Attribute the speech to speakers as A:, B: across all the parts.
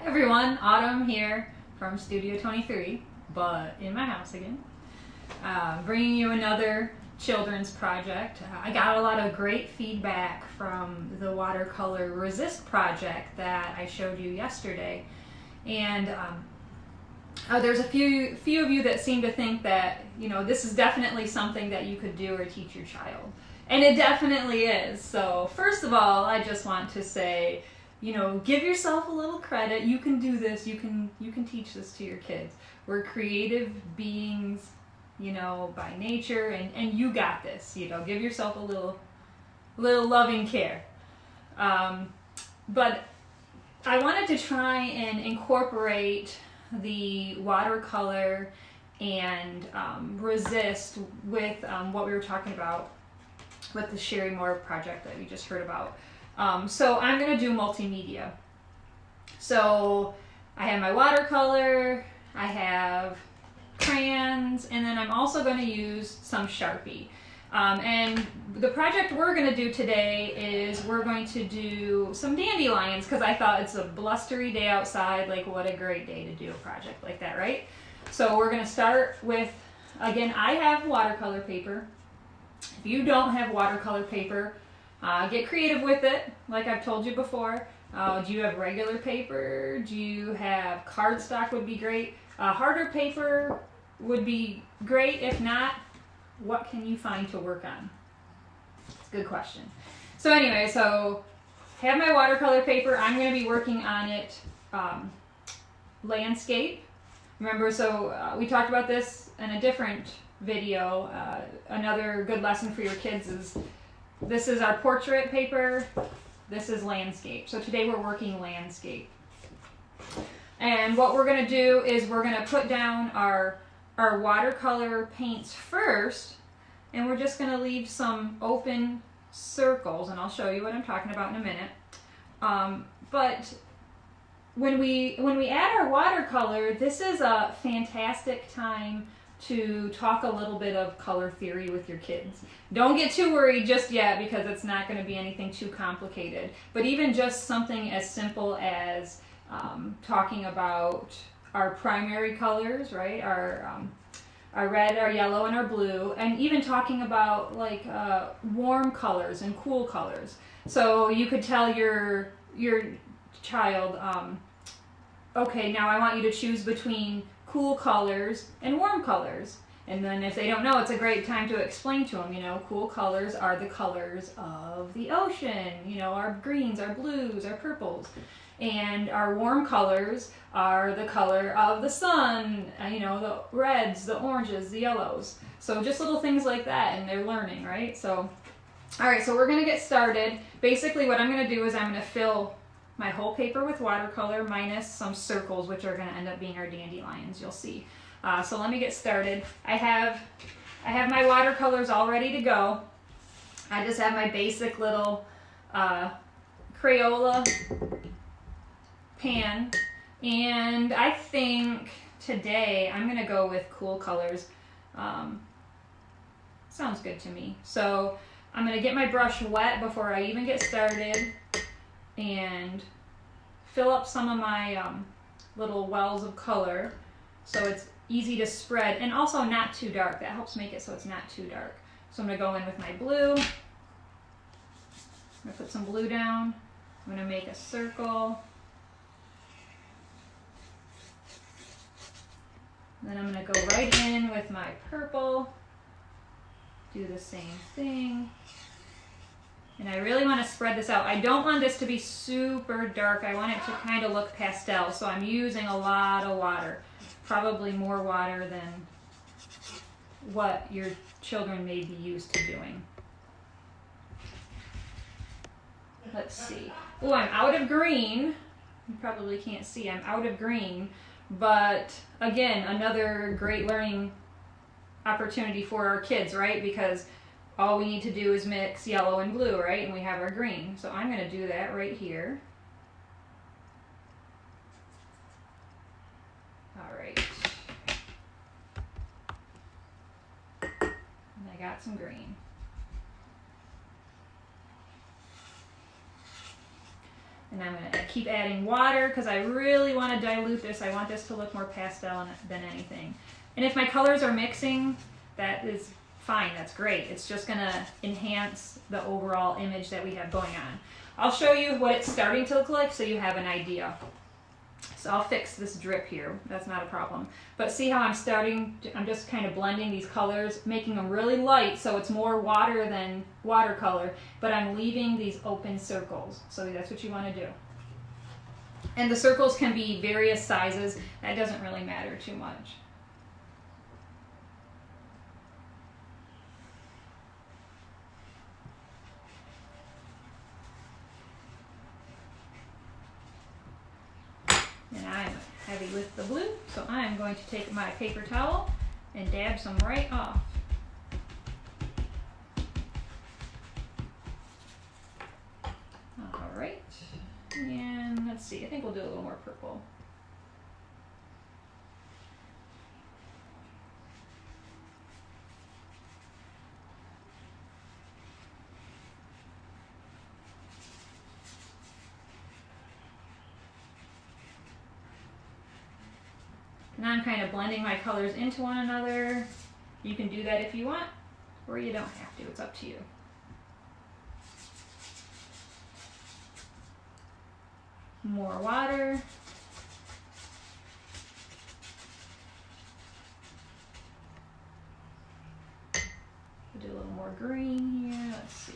A: everyone, Autumn here from Studio 23, but in my house again, bringing you another children's project. I got a lot of great feedback from the watercolor resist project that I showed you yesterday, and there's a few of you that seem to think that, you know, this is definitely something that you could do or teach your child, and it definitely is. So first of all, I just want to say, you know, give yourself a little credit. You can do this. You can teach this to your kids. We're creative beings, you know, by nature, and you got this. You know, give yourself a little loving care. But I wanted to try and incorporate the watercolor and resist with what we were talking about with the Sherry Moore project that we just heard about. So I'm going to do multimedia. So I have my watercolor, I have crayons, and then I'm also going to use some Sharpie. And the project we're going to do today is we're going to do some dandelions, because I thought it's a blustery day outside. Like, what a great day to do a project like that, right? So we're going to start with, again, I have watercolor paper. If you don't have watercolor paper, get creative with it, like I've told you before. Do you have regular paper? Do you have cardstock? Would be great. Harder paper would be great. If not, what can you find to work on? It's a good question. So anyway, so have my watercolor paper. I'm going to be working on it landscape. Remember, so we talked about this in a different video. Another good lesson for your kids is, this is our portrait paper, this is landscape. So today we're working landscape. And what we're going to do is we're going to put down our watercolor paints first, and we're just going to leave some open circles, and I'll show you what I'm talking about in a minute. But when we add our watercolor, this is a fantastic time to talk a little bit of color theory with your kids. Don't get too worried just yet, because it's not going to be anything too complicated. But even just something as simple as talking about our primary colors, right? Our red, our yellow, and our blue, and even talking about like warm colors and cool colors. So you could tell your child, okay, now I want you to choose between cool colors and warm colors. And then if they don't know, it's a great time to explain to them, you know, cool colors are the colors of the ocean, you know, our greens, our blues, our purples. And our warm colors are the color of the sun, you know, the reds, the oranges, the yellows. So just little things like that, and they're learning, right? So, all right, so we're gonna get started. Basically what I'm gonna do is I'm gonna fill my whole paper with watercolor minus some circles, which are going to end up being our dandelions, you'll see. So let me get started. I have my watercolors all ready to go. I just have my basic little Crayola pan, and I think today I'm going to go with cool colors. Sounds good to me. So I'm going to get my brush wet before I even get started, and fill up some of my little wells of color so it's easy to spread, and also not too dark. That helps make it so it's not too dark. So I'm going to go in with my blue. I'm going to put some blue down. I'm going to make a circle. Then I'm going to go right in with my purple. Do the same thing. And I really want to spread this out. I don't want this to be super dark. I want it to kind of look pastel. So I'm using a lot of water. Probably more water than what your children may be used to doing. Let's see. Oh, I'm out of green. You probably can't see. I'm out of green. But again, another great learning opportunity for our kids, right? Because all we need to do is mix yellow and blue, right? And we have our green. So I'm going to do that right here. All right. And I got some green. And I'm going to keep adding water because I really want to dilute this. I want this to look more pastel than anything. And if my colors are mixing, that is fine, that's great. It's just going to enhance the overall image that we have going on. I'll show you what it's starting to look like so you have an idea. So I'll fix this drip here, that's not a problem. But see how I'm just kind of blending these colors, making them really light so it's more water than watercolor, but I'm leaving these open circles. So that's what you want to do. And the circles can be various sizes, that doesn't really matter too much. And I'm heavy with the blue, so I'm going to take my paper towel and dab some right off. All right, and let's see, I think we'll do a little more purple. Now I'm kind of blending my colors into one another. You can do that if you want, or you don't have to, it's up to you. More water. We'll do a little more green here, let's see.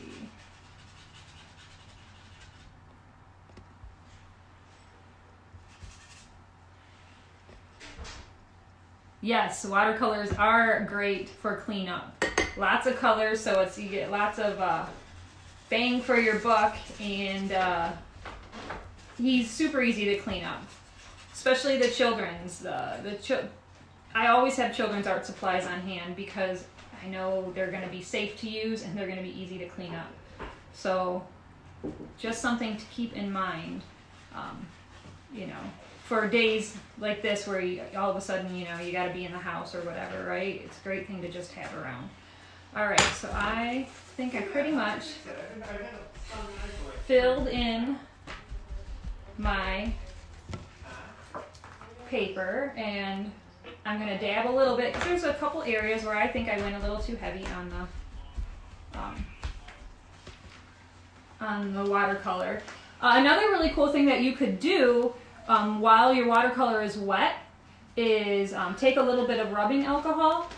A: Yes, watercolors are great for cleanup. Lots of colors, so you get lots of bang for your buck, and he's super easy to clean up, especially the children's. I always have children's art supplies on hand because I know they're going to be safe to use and they're going to be easy to clean up. So just something to keep in mind, you know, for days like this where all of a sudden, you know, you got to be in the house or whatever, right? It's a great thing to just have around. All right, so I think I pretty much filled in my paper, and I'm going to dab a little bit because there's a couple areas where I think I went a little too heavy on the watercolor. Another really cool thing that you could do while your watercolor is wet is take a little bit of rubbing alcohol,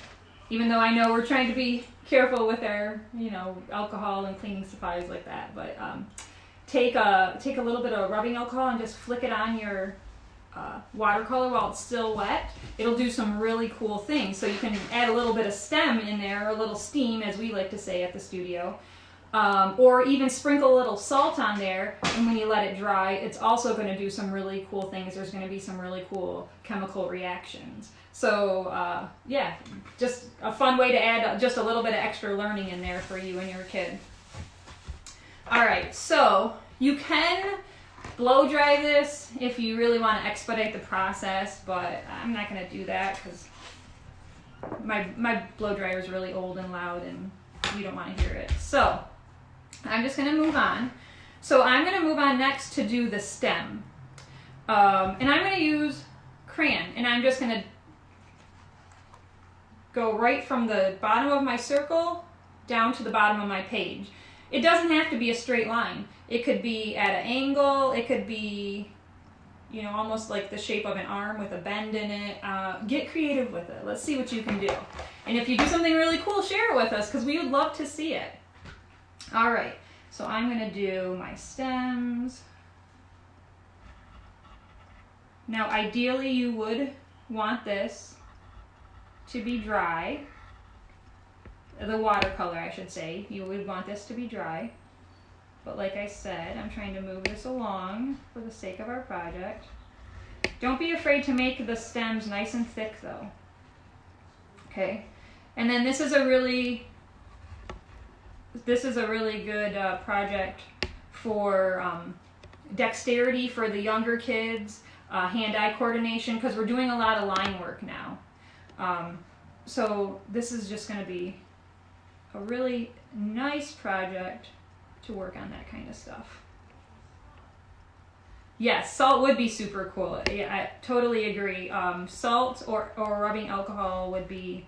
A: even though I know we're trying to be careful with our, you know, alcohol and cleaning supplies like that, but take a little bit of rubbing alcohol and just flick it on your watercolor while it's still wet. It'll do some really cool things. So you can add a little bit of stem in there, or a little steam, as we like to say at the studio. Or even sprinkle a little salt on there, and when you let it dry, it's also going to do some really cool things. There's going to be some really cool chemical reactions. So yeah, just a fun way to add just a little bit of extra learning in there for you and your kid. All right, so you can blow dry this if you really want to expedite the process, but I'm not going to do that because my blow dryer is really old and loud and you don't want to hear it. So I'm just going to move on. So I'm going to move on next to do the stem. And I'm going to use crayon, and I'm just going to go right from the bottom of my circle down to the bottom of my page. It doesn't have to be a straight line. It could be at an angle. It could be, you know, almost like the shape of an arm with a bend in it. Get creative with it. Let's see what you can do. And if you do something really cool, share it with us because we would love to see it. All right, so I'm going to do my stems. Now, ideally, you would want this to be dry. The watercolor, I should say. You would want this to be dry. But like I said, I'm trying to move this along for the sake of our project. Don't be afraid to make the stems nice and thick, though. Okay, and then this is a really good project for dexterity for the younger kids, hand-eye coordination, because we're doing a lot of line work now. So this is just going to be a really nice project to work on that kind of stuff. Yes, salt would be super cool. Yeah, I totally agree. Salt or rubbing alcohol would be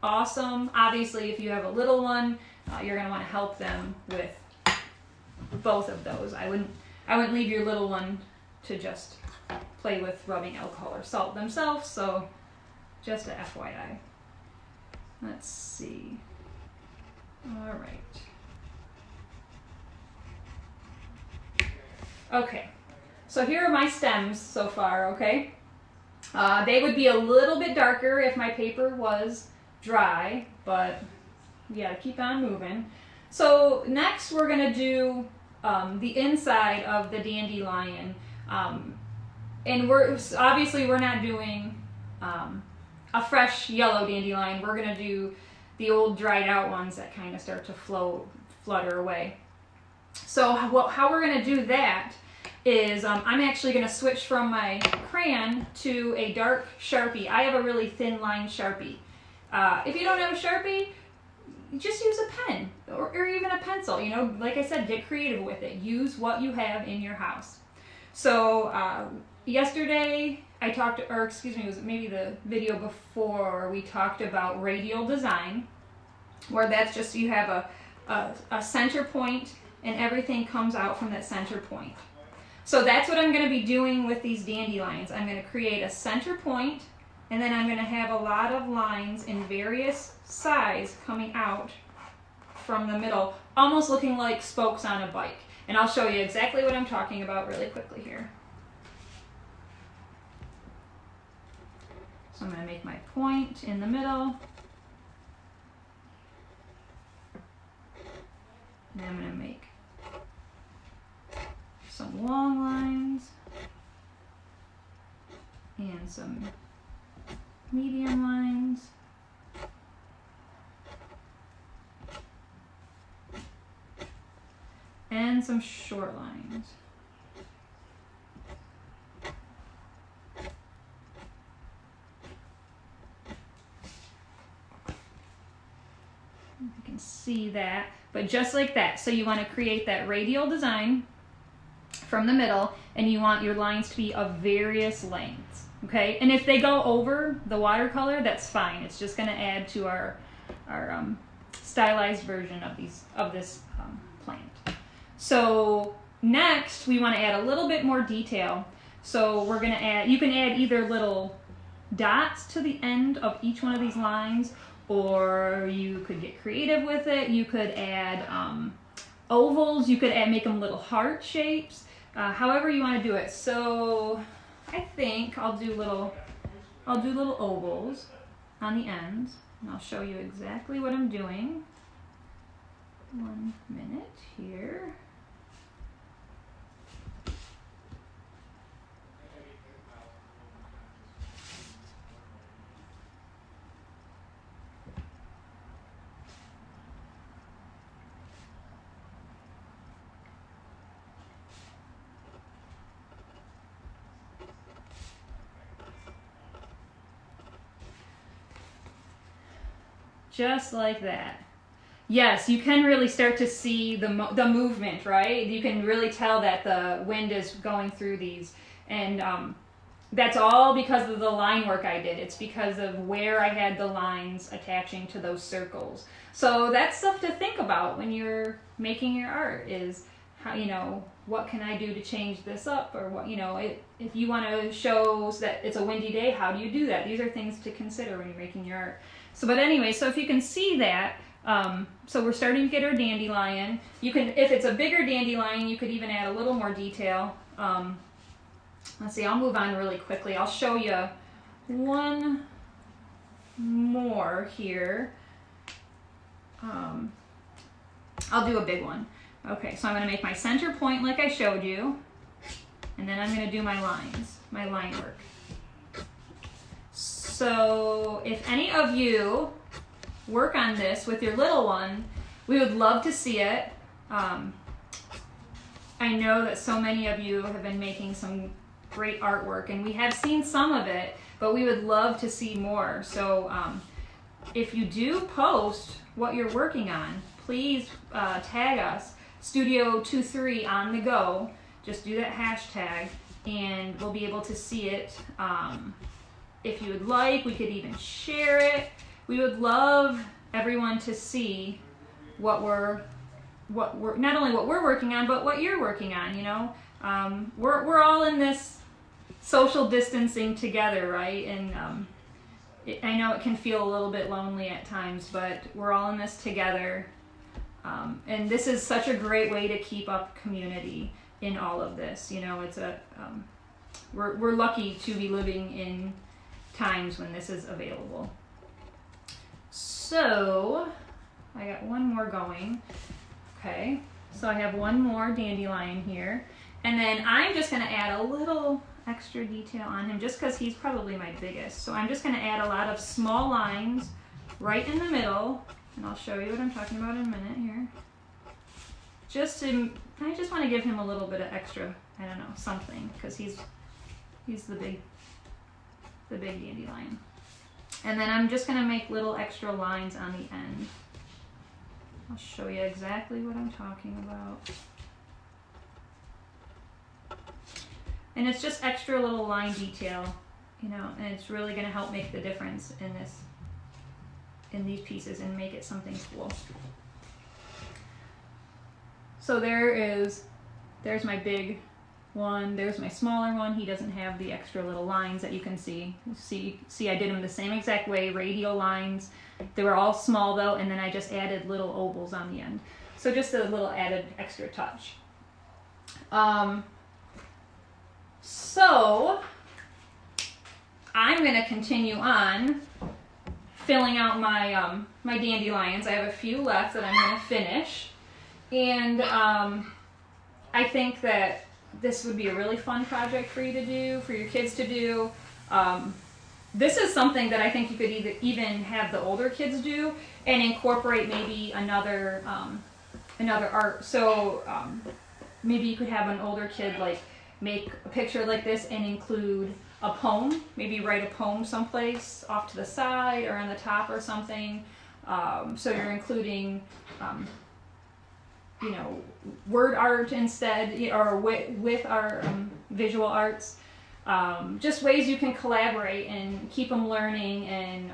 A: awesome. Obviously, if you have a little one, you're gonna want to help them with both of those. I wouldn't leave your little one to just play with rubbing alcohol or salt themselves. So, just a FYI. Let's see. All right. Okay. So here are my stems so far. Okay. They would be a little bit darker if my paper was dry, but you gotta keep on moving. So next we're gonna do the inside of the dandelion, and we're not doing a fresh yellow dandelion. We're gonna do the old dried out ones that kind of start to flutter away. So how we're gonna do that is I'm actually gonna switch from my crayon to a dark Sharpie. I have a really thin line Sharpie. If you don't have a Sharpie, just use a pen or even a pencil. You know, like I said, get creative with it. Use what you have in your house. So yesterday it was maybe the video before, we talked about radial design, where that's just you have a center point and everything comes out from that center point. So that's what I'm going to be doing with these dandelions. I'm going to create a center point, and then I'm going to have a lot of lines in various size coming out from the middle, almost looking like spokes on a bike. And I'll show you exactly what I'm talking about really quickly here. So I'm going to make my point in the middle. And I'm going to make some long lines and some medium lines. And some short lines. You can see that, but just like that. So you want to create that radial design from the middle, and you want your lines to be of various lengths, okay? And if they go over the watercolor, that's fine. It's just going to add to our stylized version of this plant. So next, we want to add a little bit more detail. So we're going to add, you can add either little dots to the end of each one of these lines, or you could get creative with it. You could add ovals. You could make them little heart shapes. However you want to do it. So I think I'll do little ovals on the ends, and I'll show you exactly what I'm doing. 1 minute here. Just like that. Yes, you can really start to see the movement, right? You can really tell that the wind is going through these. And that's all because of the line work I did. It's because of where I had the lines attaching to those circles. So that's stuff to think about when you're making your art, is how, you know, what can I do to change this up? Or what, you know, if you want to show that it's a windy day, how do you do that? These are things to consider when you're making your art. So, but anyway, so if you can see that, so we're starting to get our dandelion. You can, if it's a bigger dandelion, you could even add a little more detail. Let's see, I'll move on really quickly. I'll show you one more here. I'll do a big one. Okay, so I'm going to make my center point like I showed you, and then I'm going to do my lines, my line work. So if any of you work on this with your little one, we would love to see it. I know that so many of you have been making some great artwork, and we have seen some of it, but we would love to see more. So if you do post what you're working on, please tag us, Studio 23 on the go, just do that hashtag and we'll be able to see it. If you would like, we could even share it. We would love everyone to see what we're not only what we're working on, but what you're working on, you know. We're all in this social distancing together, right? And I know it can feel a little bit lonely at times, but we're all in this together. And this is such a great way to keep up community in all of this. You know, it's we're lucky to be living in times when this is available. So I got one more going. Okay, so I have one more dandelion here, and then I'm just going to add a little extra detail on him just because he's probably my biggest. So I'm just going to add a lot of small lines right in the middle, and I'll show you what I'm talking about in a minute here. I just want to give him a little bit of extra, I don't know, something, because he's the big dandelion. And then I'm just going to make little extra lines on the end. I'll show you exactly what I'm talking about. And it's just extra little line detail, you know, and it's really going to help make the difference in these pieces and make it something cool. So there's my big one, there's my smaller one. He doesn't have the extra little lines that you can see. See, I did them the same exact way, radial lines. They were all small though, and then I just added little ovals on the end. So just a little added extra touch. So I'm going to continue on filling out my my dandelions. I have a few left that I'm going to finish, and I think that this would be a really fun project for you to do, for your kids to do. This is something that I think you could even have the older kids do and incorporate maybe another art. So maybe you could have an older kid like make a picture like this and include a poem. Maybe write a poem someplace off to the side or on the top or something. So you're including, you know, word art instead, or with our visual arts. Just ways you can collaborate and keep them learning and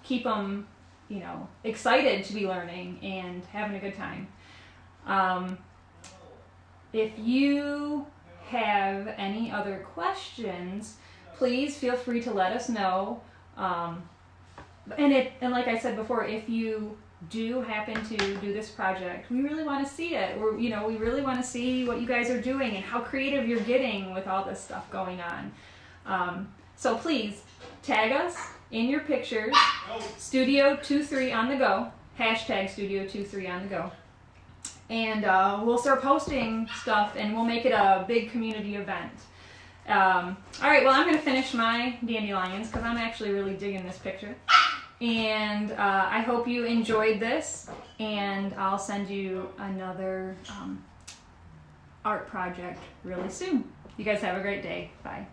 A: keep them, you know, excited to be learning and having a good time. If you have any other questions, please feel free to let us know. And like I said before, if you do happen to do this project, we really want to see it. We really want to see what you guys are doing and how creative you're getting with all this stuff going on. So please tag us in your pictures, Studio23 on the go, hashtag Studio23 on the go. And we'll start posting stuff and we'll make it a big community event. All right, well, I'm going to finish my dandelions because I'm actually really digging this picture. And I hope you enjoyed this, and I'll send you another art project really soon. You guys have a great day. Bye.